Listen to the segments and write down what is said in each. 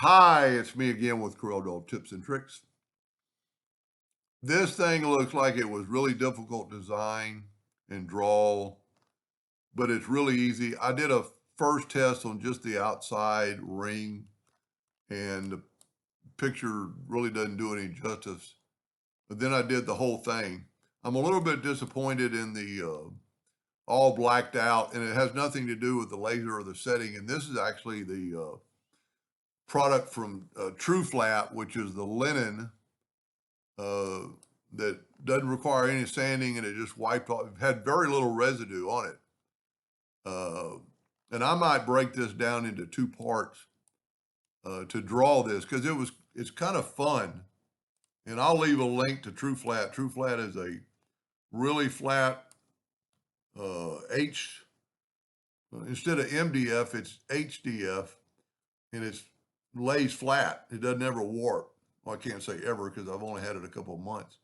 Hi, it's me again with Corel Tips and Tricks. This thing looks like it was really difficult to design and draw, but it's really easy. I did a first test on just the outside ring, and the picture really doesn't do any justice. But then I did the whole thing. I'm a little bit disappointed in the all blacked out, and it has nothing to do with the laser or the setting. And this is actually the product from True Flat, which is the linen uh, that doesn't require any sanding, and it just wiped off. It had very little residue on it. Uh, and I might break this down into two parts to draw this because it's kind of fun. And I'll leave a link to True Flat. True Flat is a really flat H. Instead of MDF, it's HDF, and it lays flat. It doesn't ever warp. Well, I can't say ever because I've only had it a couple of months.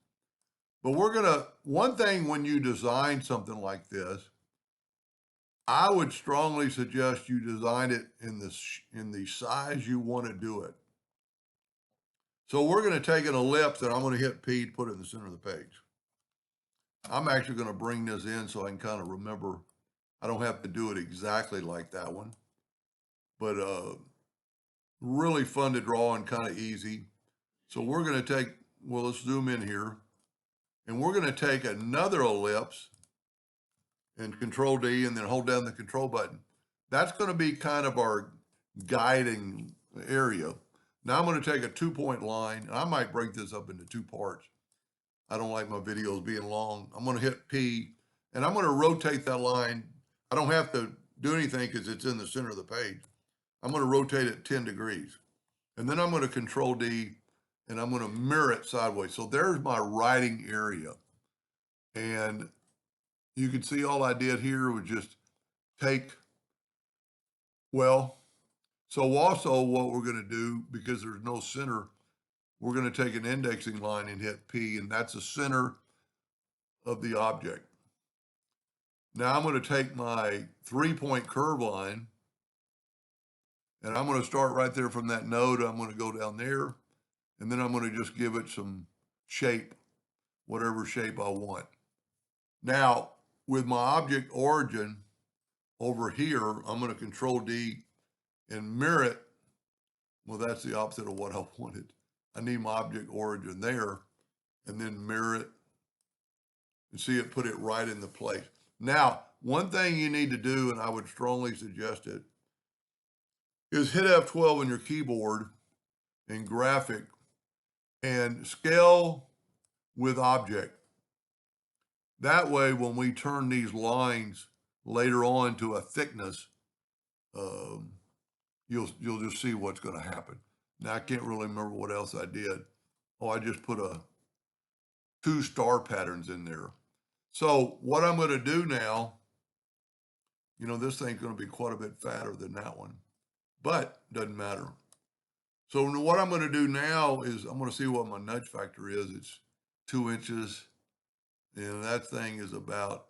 But one thing when you design something like this, I would strongly suggest you design it in the size you want to do it. So we're going to take an ellipse and I'm going to hit P to put it in the center of the page. I'm actually going to bring this in so I can kind of remember. I don't have to do it exactly like that one, but really fun to draw and kind of easy. So we're going to take, well, let's zoom in here, and we're going to take another ellipse and Control D and then hold down the control button. That's going to be kind of our guiding area. Now I'm going to take a 2-point line, and I might break this up into two parts. I don't like my videos being long. I'm going to hit P, and I'm going to rotate that line. I don't have to do anything because it's in the center of the page. I'm going to rotate it 10 degrees. And then I'm going to Control D, and I'm going to mirror it sideways. So there's my writing area. And you can see all I did here was just take, well, so also what we're going to do, because there's no center, we're going to take an indexing line and hit P, and that's the center of the object. Now I'm going to take my 3-point curve line, and I'm going to start right there from that node. I'm going to go down there, and then I'm going to just give it some shape, whatever shape I want. Now, with my object origin over here, I'm going to Control D and mirror it. Well, that's the opposite of what I wanted. I need my object origin there and then mirror it and see it, put it right in the place. Now, one thing you need to do, and I would strongly suggest it, is hit F12 on your keyboard in graphic and scale with object. That way, when we turn these lines later on to a thickness, you'll just see what's going to happen. Now, I can't really remember what else I did. Oh, I just put two star patterns in there. So what I'm going to do now, this thing's going to be quite a bit fatter than that one, but doesn't matter. So what I'm going to do now is I'm going to see what my nudge factor is. It's 2 inches, and that thing is about,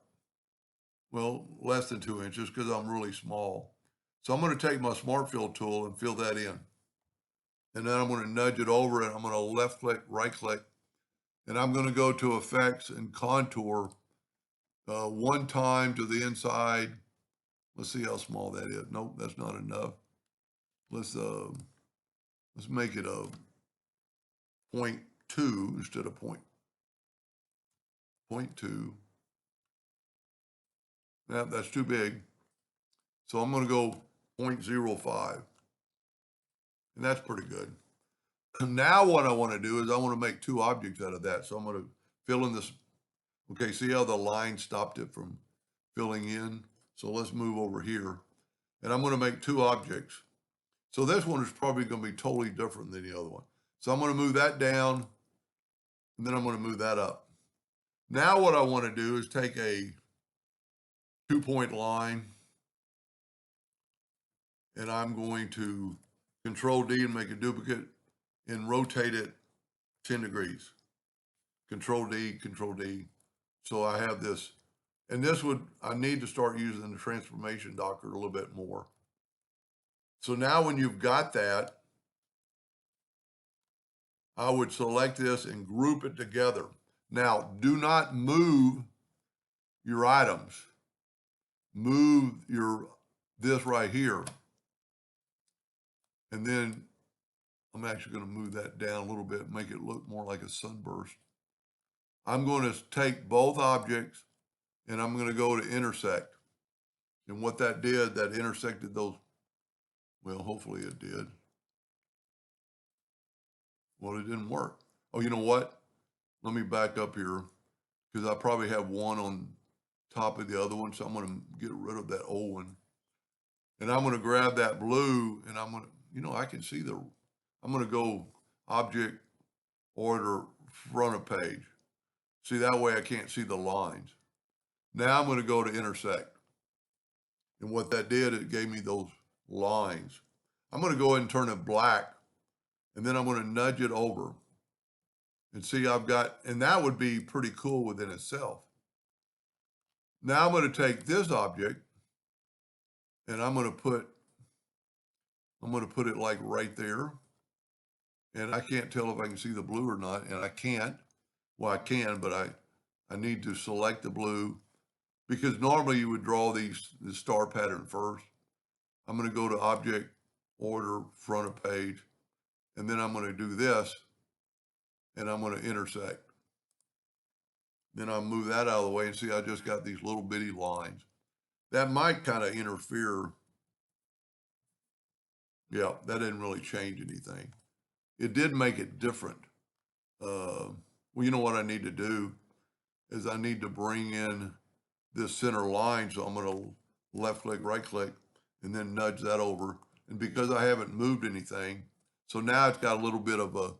well, less than 2 inches because I'm really small. So I'm going to take my Smart Fill tool and fill that in. And then I'm going to nudge it over, and I'm going to left click, right click, and I'm going to go to Effects and Contour one time to the inside. Let's see how small that is. Nope, that's not enough. Let's make it a 0.2 instead of 0.2. That's too big. So I'm going to go 0.05. And that's pretty good. Now what I want to do is I want to make two objects out of that. So I'm going to fill in this. Okay, see how the line stopped it from filling in? So let's move over here. And I'm going to make two objects. So this one is probably going to be totally different than the other one. So I'm going to move that down, and then I'm going to move that up. Now what I want to do is take a 2-point line, and I'm going to Control D and make a duplicate and rotate it 10 degrees. Control D, Control D. So I have this, and I need to start using the transformation docker a little bit more. So now when you've got that, I would select this and group it together. Now, do not move your items. Move this right here. And then I'm actually going to move that down a little bit, make it look more like a sunburst. I'm going to take both objects and I'm going to go to intersect. And what that did, that intersected those, well, hopefully it did. Well, it didn't work. Oh, you know what? Let me back up here because I probably have one on top of the other one. So I'm going to get rid of that old one. And I'm going to grab that blue and I'm going to, I can see I'm going to go object, order, front of page. See, that way I can't see the lines. Now I'm going to go to intersect. And what that did, it gave me those lines. I'm going to go ahead and turn it black. And then I'm going to nudge it over. And see, and that would be pretty cool within itself. Now I'm going to take this object and I'm going to put it like right there. And I can't tell if I can see the blue or not. And I can't. Well, I can, but I need to select the blue because normally you would draw the star pattern first. I'm going to go to object, order, front of page, and then I'm going to do this and I'm going to intersect. Then I'll move that out of the way and see I just got these little bitty lines. That might kind of interfere. Yeah, that didn't really change anything. It did make it different. Well, you know what I need to do is I need to bring in this center line. So I'm going to left click, right click, and then nudge that over. And because I haven't moved anything, so now it's got a little bit of a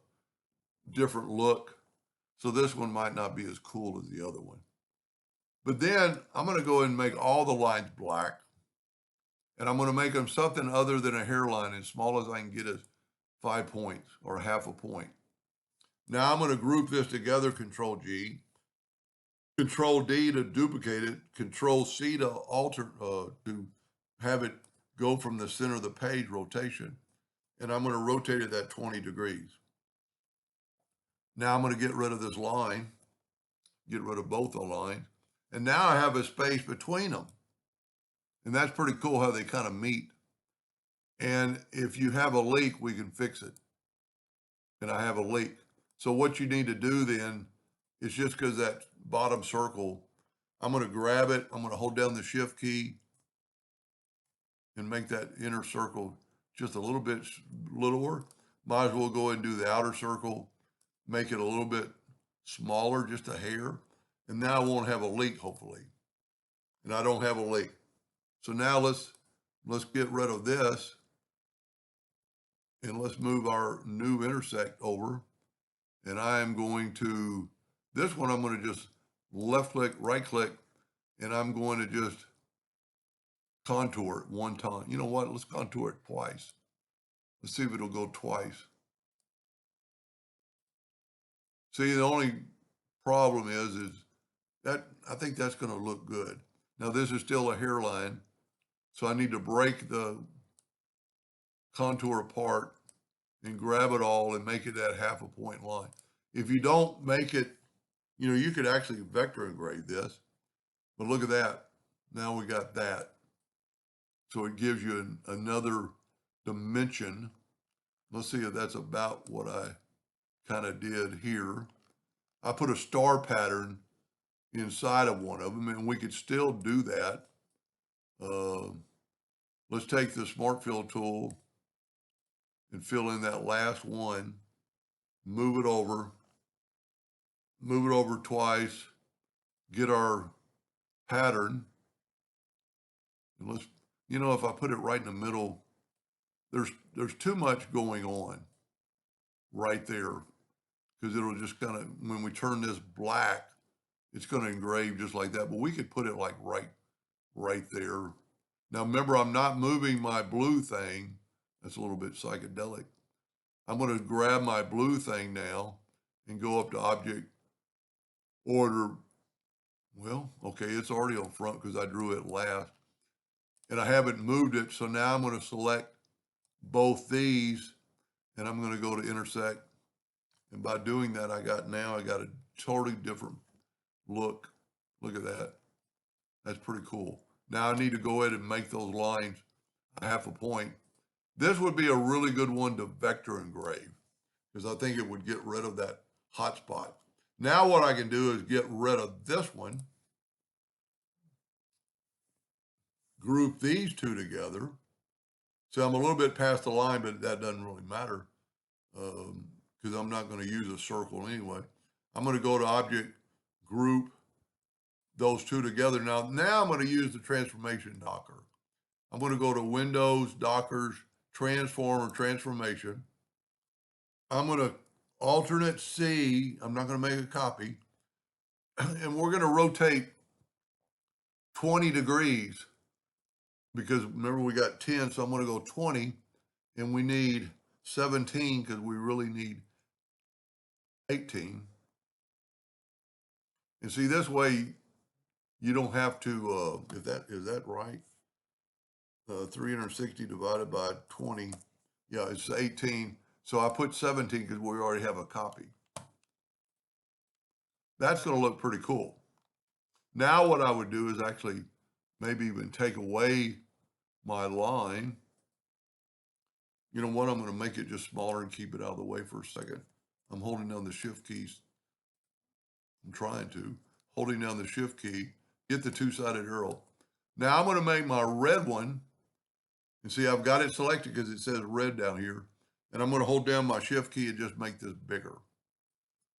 different look. So this one might not be as cool as the other one. But then I'm going to go and make all the lines black. And I'm going to make them something other than a hairline, as small as I can get it, 5 points or half a point. Now I'm going to group this together, Control G, Control D to duplicate it, Control C to alter, to have it go from the center of the page rotation. And I'm going to rotate it at 20 degrees. Now I'm going to get rid of this line, get rid of both the lines. And now I have a space between them. And that's pretty cool how they kind of meet. And if you have a leak, we can fix it. And I have a leak. So what you need to do then is just because that bottom circle, I'm going to grab it. I'm going to hold down the shift key and make that inner circle just a little bit littler. Might as well go ahead and do the outer circle, make it a little bit smaller, just a hair. And now I won't have a leak, hopefully. And I don't have a leak. So now let's get rid of this. And let's move our new intersect over. And I am going to, this one I'm going to just left click, right click, and I'm going to just contour it one time. You know what? Let's contour it twice. Let's see if it'll go twice. See, the only problem is that I think that's going to look good. Now this is still a hairline, so I need to break the contour apart and grab it all and make it that half a point line. If you don't make it, you could actually vector engrave this, but look at that. Now we got that. So it gives you another dimension. Let's see if that's about what I kind of did here. I put a star pattern inside of one of them, and we could still do that. Let's take the Smart Fill tool and fill in that last one, move it over twice, get our pattern. And let's, if I put it right in the middle, there's too much going on right there because it'll just kind of, when we turn this black, it's going to engrave just like that. But we could put it like right there. Now remember, I'm not moving my blue thing. That's a little bit psychedelic. I'm going to grab my blue thing now and go up to object, order. Well, okay, it's already on front because I drew it last. And I haven't moved it. So now I'm going to select both these and I'm going to go to intersect And by doing that, I got a totally different look. Look at that. That's pretty cool. Now I need to go ahead and make those lines a half a point. This would be a really good one to vector engrave because I think it would get rid of that hot spot. Now what I can do is get rid of this one, group these two together. So I'm a little bit past the line, but that doesn't really matter because I'm not going to use a circle anyway. I'm going to go to object, group those two together. Now I'm going to use the transformation docker. I'm going to go to Windows, Dockers, Transform or Transformation. I'm going to alternate C. I'm not going to make a copy. And we're going to rotate 20 degrees because remember we got 10, so I'm going to go 20 and we need 17 because we really need 18. And see, this way you don't have to, is that right? 360 divided by 20. Yeah, it's 18. So I put 17 because we already have a copy. That's going to look pretty cool. Now what I would do is actually maybe even take away my line. You know what? I'm going to make it just smaller and keep it out of the way for a second. I'm holding down the shift keys. I'm trying to. Holding down the shift key, get the two-sided arrow. Now I'm going to make my red one. And see, I've got it selected because it says red down here. And I'm going to hold down my shift key and just make this bigger.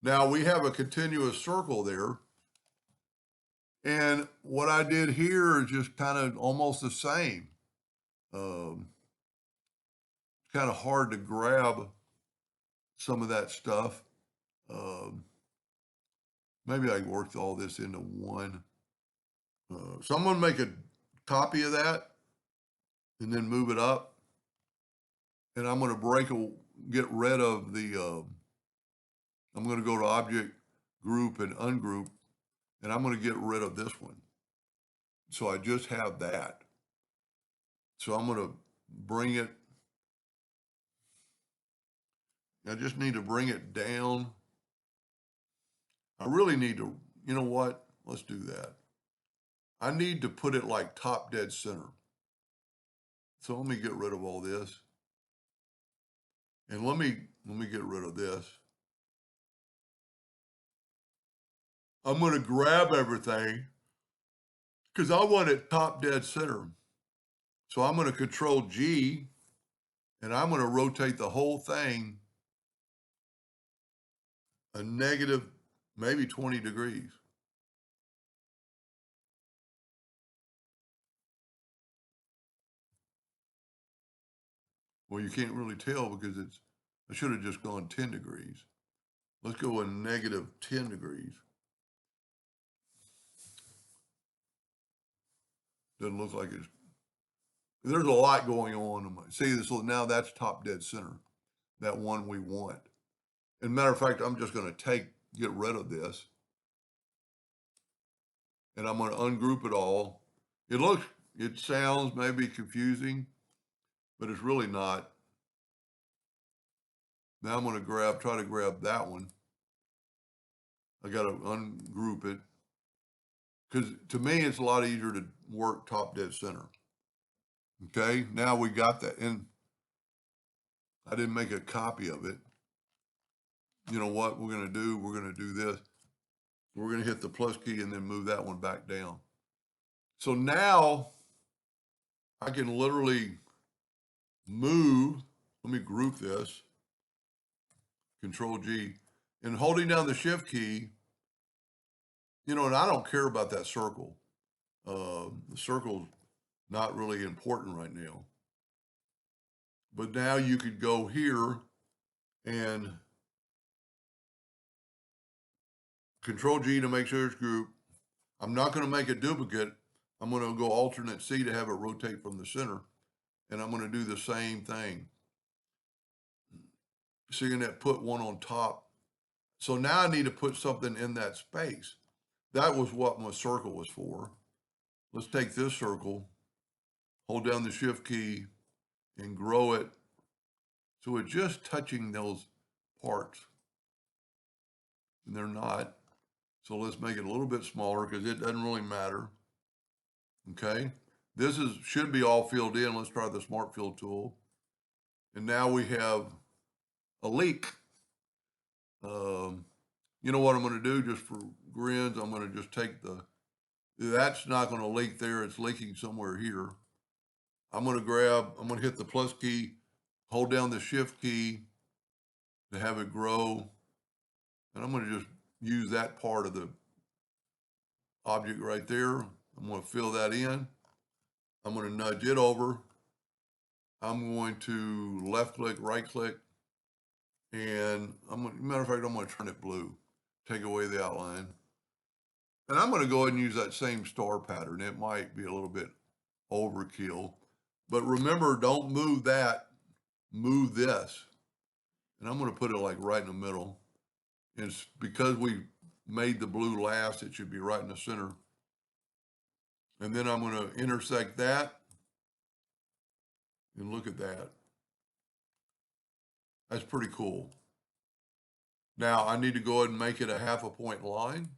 Now we have a continuous circle there. And what I did here is just kind of almost the same. It's kind of hard to grab some of that stuff. Maybe I can work all this into one. So I'm going to make a copy of that and then move it up. And I'm going to get rid of the, I'm going to go to object, group, and ungroup, and I'm going to get rid of this one. So I just have that. So I'm going to bring it. I just need to bring it down. I really need to, you know what? Let's do that. I need to put it like top dead center. So let me get rid of all this. And let me get rid of this. I'm going to grab everything because I want it top dead center. So I'm going to Control G and I'm going to rotate the whole thing a negative, maybe 20 degrees. Well, you can't really tell because I should have just gone 10 degrees. Let's go a negative 10 degrees. Doesn't look like it's, there's a lot going on. See this, now that's top dead center, that one we want. And matter of fact, I'm just going to get rid of this. And I'm going to ungroup it all. It sounds maybe confusing, but it's really not. Now I'm going to try to grab that one. I got to ungroup it. Because to me, it's a lot easier to work top dead center. Okay, now we got that. And I didn't make a copy of it. You know what we're going to do? We're going to do this. We're going to hit the plus key and then move that one back down. So now I can literally move. Let me group this. Control G. And holding down the shift key, you know, and I don't care about that circle. The circle's not really important right now. But now you could go here and Control G to make sure it's grouped. I'm not going to make a duplicate. I'm going to go alternate C to have it rotate from the center. And I'm going to do the same thing. So you're going to put one on top. So now I need to put something in that space. That was what my circle was for. Let's take this circle, hold down the shift key, and grow it so it's just touching those parts. and they're not. So let's make it a little bit smaller because it doesn't really matter. Okay. This should be all filled in. Let's try the Smart Fill tool. And now we have a leak. You know what I'm going to do just for grins? I'm going to just take that's not going to leak there. It's leaking somewhere here. I'm going to hit the plus key, hold down the shift key to have it grow. And I'm going to just use that part of the object right there. I'm going to fill that in. I'm going to nudge it over. I'm going to left click, right click, and matter of fact, I'm going to turn it blue, take away the outline. And I'm going to go ahead and use that same star pattern. It might be a little bit overkill, but remember, don't move that, move this. And I'm going to put it like right in the middle. And it's because we made the blue last, it should be right in the center. And then I'm going to intersect that. And look at that. That's pretty cool. Now I need to go ahead and make it a 1/2 point line.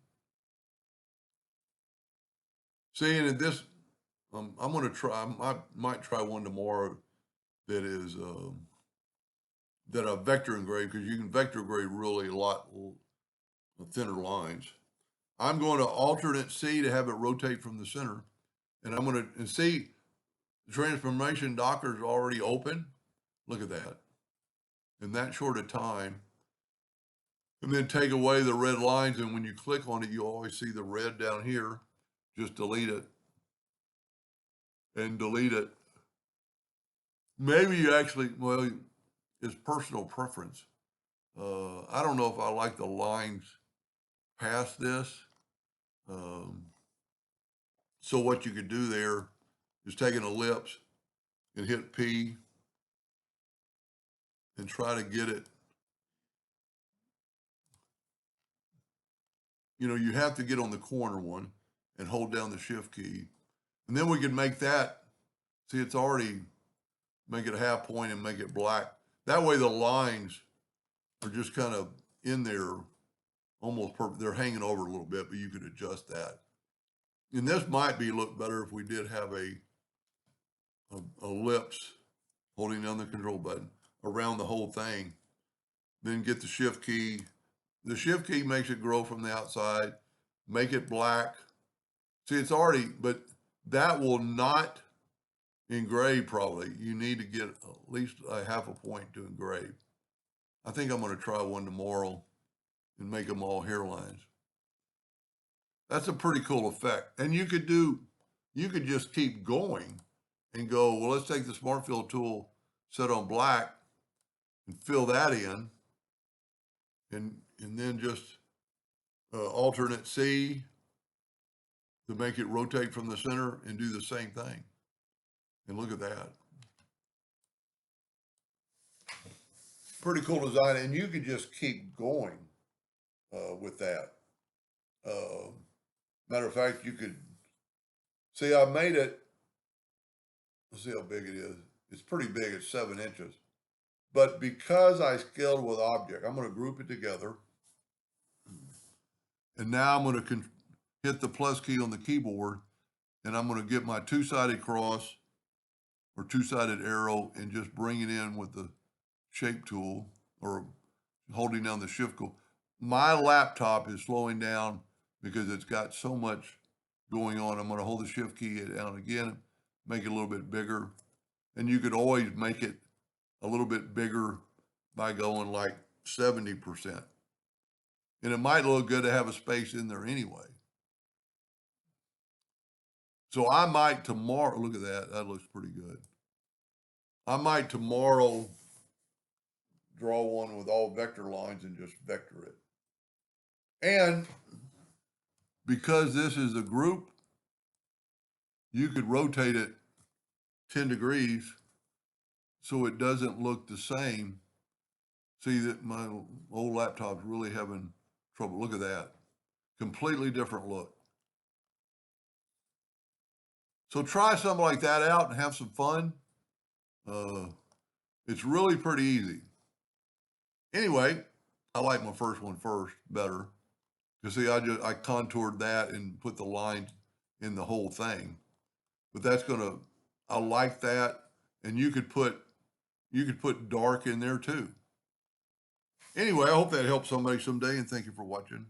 See, and this, I'm going to try, I might try one tomorrow that is, that I vector engrave, because you can vector engrave really a lot thinner lines. I'm going to alternate C to have it rotate from the center. And I'm going to see the transformation docker is already open. Look at that. In that short a time. And then take away the red lines. And when you click on it, you always see the red down here. Just delete it. And delete it. Maybe you actually, well, it's personal preference. I don't know if I like the lines past this. So what you could do there is take an ellipse and hit P and try to get it. You know, you have to get on the corner one and hold down the shift key. And then we can make that, see, it's already, make it a 1/2 point and make it black. That way the lines are just kind of in there, almost perfect. They're hanging over a little bit, but you could adjust that. And this might look better if we did have a ellipse holding down the control button around the whole thing. Then get the shift key. The shift key makes it grow from the outside, make it black. See, it's already, but that will not engrave probably. You need to get at least a 1/2 point to engrave. I think I'm going to try one tomorrow and make them all hairlines. That's a pretty cool effect. And you could just keep going and go, well, let's take the Smart Fill tool, set on black, and fill that in. And then just alternate C to make it rotate from the center and do the same thing. And look at that. Pretty cool design. And you could just keep going with that. Matter of fact, you could see I made it. Let's see how big it is. It's pretty big. It's 7 inches. But because I scaled with object, I'm going to group it together. And now I'm going to hit the plus key on the keyboard, and I'm going to get my 2-sided cross or 2-sided arrow and just bring it in with the shape tool or holding down the shift key. My laptop is slowing down because it's got so much going on. I'm going to hold the shift key down again, make it a little bit bigger. And you could always make it a little bit bigger by going like 70%. And it might look good to have a space in there anyway. So I might tomorrow, look at that, that looks pretty good. I might tomorrow draw one with all vector lines and just vector it. And because this is a group, you could rotate it 10 degrees so it doesn't look the same. See that my old laptop's really having trouble. Look at that. Completely different look. So try something like that out and have some fun. It's really pretty easy. Anyway, I like my first one first better. You see, I contoured that and put the lines in the whole thing. But I like that. And you could put dark in there too. Anyway, I hope that helps somebody someday, and thank you for watching.